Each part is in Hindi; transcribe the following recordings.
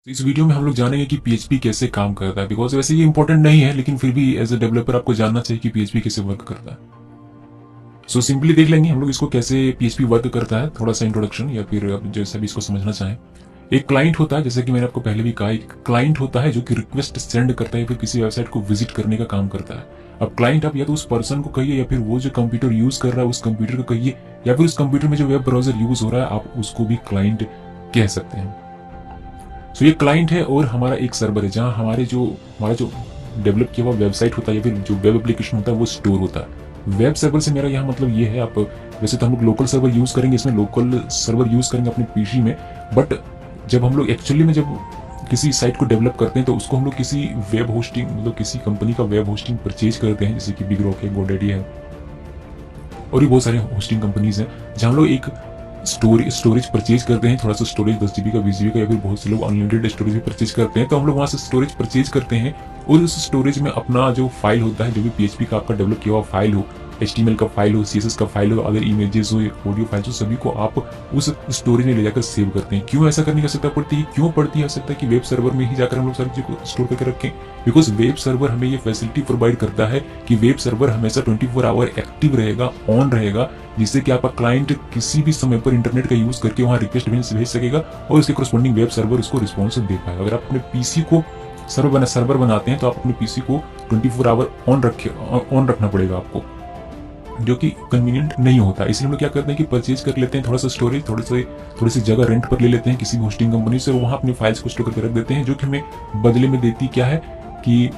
तो इस वीडियो में हम लोग जानेंगे कि पीएचपी कैसे काम करता है। बिकॉज वैसे ये इंपॉर्टेंट नहीं है, लेकिन फिर भी एज अ डेवलपर आपको जानना चाहिए कि पीएचपी कैसे वर्क करता है। सो सिंपली देख लेंगे हम लोग इसको कैसे पीएचपी वर्क करता है, थोड़ा सा इंट्रोडक्शन या फिर आप जैसा भी इसको समझना चाहें। एक क्लाइंट होता है, जैसे कि मैंने आपको पहले भी कहा, एक क्लाइंट होता है जो कि रिक्वेस्ट सेंड करता है, फिर किसी वेबसाइट को विजिट करने का काम करता है। अब क्लाइंट आप या तो उस पर्सन को कहिए या फिर वो जो कंप्यूटर यूज कर रहा है उस कंप्यूटर को कहिए, या फिर उस कंप्यूटर में जो वेब ब्राउजर यूज हो रहा है आप उसको भी क्लाइंट कह सकते हैं। सो ये क्लाइंट है और हमारा एक सर्वर है जहां हमारा जो डेवलप किया हुआ वेबसाइट होता है या फिर जो वेब एप्लीकेशन होता है वो स्टोर होता है। वेब सर्वर से मेरा यहाँ मतलब ये है, आप वैसे तो हम लोग लोकल सर्वर यूज करेंगे, इसमें लोकल सर्वर यूज करेंगे अपने पीसी में, बट जब हम लोग एक्चुअली में जब किसी साइट को डेवलप करते हैं तो उसको हम लोग किसी वेब होस्टिंग मतलब किसी कंपनी का वेब होस्टिंग परचेज करते हैं, जैसे कि बिग रॉक है, गोडैडी है और भी बहुत सारे होस्टिंग कंपनीज हैं जहां हम लोग एक स्टोरेज परचेज करते हैं। थोड़ा सा स्टोरेज 10 GB का 20 GB का या फिर बहुत से लोग अनलिमिटेड स्टोरेज भी परचेज करते हैं, तो हम लोग वहां से स्टोरेज परचेज करते हैं और उस स्टोरेज में अपना जो फाइल होता है, जो भी पीएचपी का आपका डेवलप किया हुआ फाइल हो, HTML का फाइल हो, CSS का फाइल हो, अदर इमेजेस हो, ऑडियो फाइल्स हो, सभी को आप उस स्टोरेज में ले जाकर सेव करते हैं। क्यों ऐसा करने की आवश्यकता पड़ती है? क्यों पड़ती है आवश्यकता कि वेब सर्वर में ही जाकर हम लोग सारी चीजों को स्टोर करके रखें? बिकॉज वेब सर्वर हमें ये फैसिलिटी प्रोवाइड करता है कि वेब सर्वर हमेशा 24 आवर एक्टिव रहेगा, ऑन रहेगा, जिससे कि आपका क्लाइंट किसी भी समय पर इंटरनेट का यूज करके वहां रिक्वेस्ट भेज सकेगा और उसके कोरस्पॉन्डिंग वेब सर्वर उसको रिस्पॉन्स दे पाएगा। अगर आप अपने पीसी को सर्वर बनाते हैं तो आप अपने पीसी को 24 आवर ऑन रखना पड़ेगा आपको, जो कि कन्वीनियंट नहीं होता। इसलिए हम लोग क्या करते हैं कि परचेज कर लेते हैं थोड़ा सा स्टोरेज, थोड़ी सी जगह रेंट पर ले लेते हैं किसी भी होस्टिंग कंपनी से, वहां अपनी फाइल्स को स्टोर करके रख देते हैं, जो कि हमें बदले में देती क्या है कि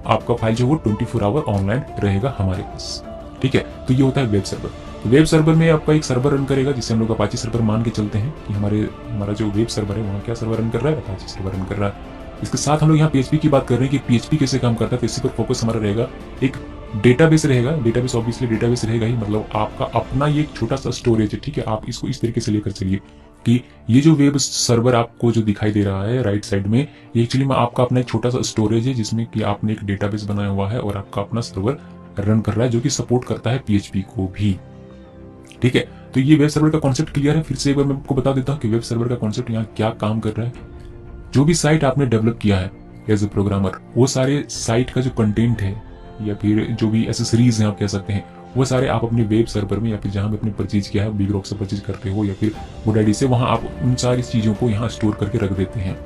आपका फाइल जो वो 24 आवर ऑनलाइन रहेगा हमारे पास। ठीक है, तो ये होता है वेब सर्वर। तो वेब सर्वर में आपका एक सर्वर रन करेगा, जिसे हम लोग अपाची सर्वर मान के चलते हैं कि हमारा जो वेब सर्वर है वहाँ क्या सर्वर रन कर रहा है, अपाची सर्वर रन कर रहा है। इसके साथ हम लोग यहाँ पीएचपी की बात कर रहे हैं कि पीएचपी कैसे काम करता है, तो इसी पर फोकस हमारा रहेगा। एक डेटाबेस रहेगा, डेटाबेस ऑब्वियसली डेटाबेस रहेगा ही, मतलब आपका अपना ये एक छोटा सा स्टोरेज है। ठीक है, आप इसको इस तरीके से लेकर चलिए कि ये जो वेब सर्वर आपको जो दिखाई दे रहा है राइट साइड में, ये एक्चुअली में आपका अपना एक छोटा सा स्टोरेज है जिसमें कि आपने एक डेटाबेस बनाया हुआ है और आपका अपना सर्वर रन कर रहा है जो कि सपोर्ट करता है पीएचपी को भी। ठीक है, तो ये वेब सर्वर का कॉन्सेप्ट क्लियर है। फिर से एक बार मैं आपको बता देता हूँ कि वेब सर्वर का कॉन्सेप्ट यहाँ क्या काम कर रहा है। जो भी साइट आपने डेवलप किया है एज ए प्रोग्रामर, वो सारे साइट का जो कंटेंट है या फिर जो भी एसेसरीज हैं आप कह सकते हैं, वो सारे आप अपने वेब सर्वर में या फिर जहां भी आपने परचेज किया है, बिग रॉक से परचेज करते हो या फिर गोडैडी से, वहां आप उन सारी चीजों को यहाँ स्टोर करके रख देते हैं।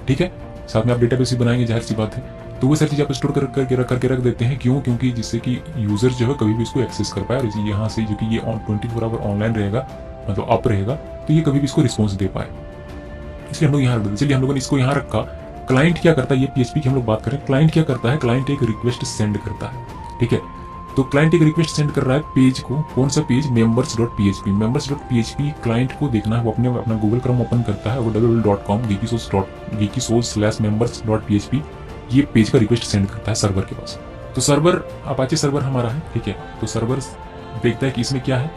ठीक है, साथ में आप डेटाबेस भी बनाएंगे, जाहिर सी बात है, तो वो सारी चीज आप स्टोर करके रख देते हैं। क्यों? क्योंकि जिससे कि यूजर जो है कभी भी इसको एक्सेस कर पाए और यहाँ से जो कि ये 24 आवर ऑनलाइन रहेगा, मतलब अप रहेगा, तो ये कभी भी इसको रिस्पॉन्स दे पाए, इसलिए हम लोग यहाँ रख देते। चलिए हम लोगों ने इसको यहाँ रखा। क्लाइंट क्या करता है, ये पीएचपी की हम लोग बात करें, क्लाइंट क्या करता है? क्लाइंट एक रिक्वेस्ट सेंड करता है। ठीक है, तो क्लाइंट एक रिक्वेस्ट सेंड कर रहा है पेज को, कौन सा पेज? members.php। members.php क्लाइंट को देखना है, वो अपना गूगल क्रोम ओपन करता है, वो www.com geekysource/members.php ये पेज का रिक्वेस्ट सेंड करता है सर्वर के पास। तो सर्वर अपाचे सर्वर हमारा है। ठीक है, तो सर्वर देखता है कि इसमें क्या है,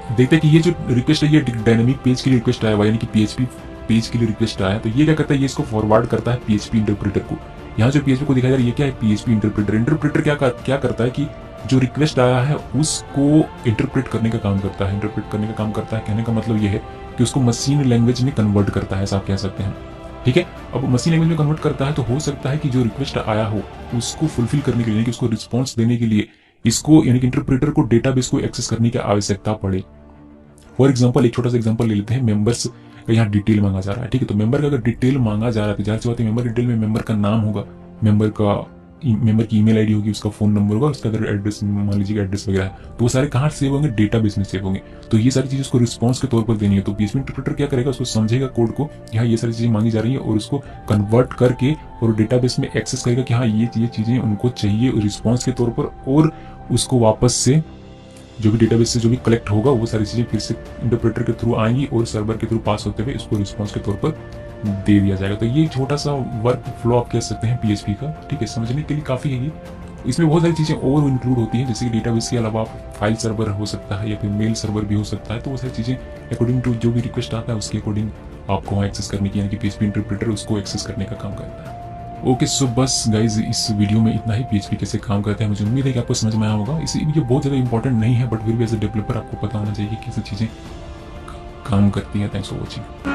देखते हैं कि ये जो रिक्वेस्ट है ये डायनेमिक पेज के लिए रिक्वेस्ट आया हुआ, यानी कि पीएचपी पेज के लिए रिक्वेस्ट आया। तो ये क्या करता है, ये इसको फॉरवर्ड करता है पीएचपी इंटरप्रेटर को। यहाँ जो पीएचपी को दिखाया जा रहा है ये क्या है, पीएचपी इंटरप्रेटर। इंटरप्रेटर क्या करता है कि जो रिक्वेस्ट आया है उसको इंटरप्रेट करने का काम करता है। इंटरप्रेट करने का काम करता है, कहने का मतलब ये है कि उसको मशीन लैंग्वेज में कन्वर्ट करता है, ऐसा आप कह सकते हैं। ठीक है, अब मशीन लैंग्वेज में कन्वर्ट करता है तो हो सकता है कि जो रिक्वेस्ट आया हो उसको फुलफिल करने के लिए, यानी कि उसको रिस्पॉन्स देने के लिए इसको यानी कि इंटरप्रेटर को डेटाबेस को एक्सेस करने की आवश्यकता पड़े। फॉर एग्जाम्पल, एक छोटा सा एग्जाम्पल ले लेते हैं। मेंबर्स का यहाँ डिटेल मांगा जा रहा है। ठीक है, तो मेंबर का अगर डिटेल मांगा जा रहा है तो जाहिर सी बात है मेंबर डिटेल में मेंबर का नाम होगा, मेंबर की ईमेल आईडी होगी, उसका फोन नंबर होगा, उसका अगर एड्रेस मान लीजिए एड्रेस वगैरह है, तो वो सारे कहाँ सेव होंगे? डेटाबेस में सेव होंगे। तो ये सारी चीजें उसको रिस्पॉन्स के तौर पर देनी है। तो पीएचपी इंटरप्रेटर क्या करेगा, उसको समझेगा कोड को, यहाँ ये सारी चीजें मांगी जा रही है और उसको कन्वर्ट करके और डेटाबेस में एक्सेस करेगा कि हाँ ये चीजें उनको चाहिए रिस्पॉन्स के तौर पर, और उसको वापस से जो भी डेटाबेस से जो भी कलेक्ट होगा वो सारी चीजें फिर से इंटरप्रेटर के थ्रू आएंगी और सर्वर के थ्रू पास होते हुए इसको रिस्पॉन्स के तौर पर दे दिया जाएगा। तो ये छोटा सा वर्क फ्लो आप कह सकते हैं पीएचपी का। ठीक है, समझने के लिए काफी है ये। इसमें बहुत सारी चीजें और इंक्लूड होती हैं, जैसे कि डेटाबेस के अलावा फाइल सर्वर हो सकता है या फिर मेल सर्वर भी हो सकता है। तो वो सारी चीजें अकॉर्डिंग टू जो भी रिक्वेस्ट आता है उसके अकॉर्डिंग आपको वहाँ एक्सेस करने की, यानी कि पीएचपी इंटरप्रेटर उसको एक्सेस करने का काम करता है। ओके, सो बस गाइज इस वीडियो में इतना ही। पीएचपी कैसे काम करता है मुझे उम्मीद है कि आपको समझ में आया होगा। ये बहुत ज़्यादा इंपॉर्टेंट नहीं है, बट फिर भी एज ए डेवलपर आपको पता होना चाहिए कि कैसे चीज़ें काम करती हैं। Thanks for watching.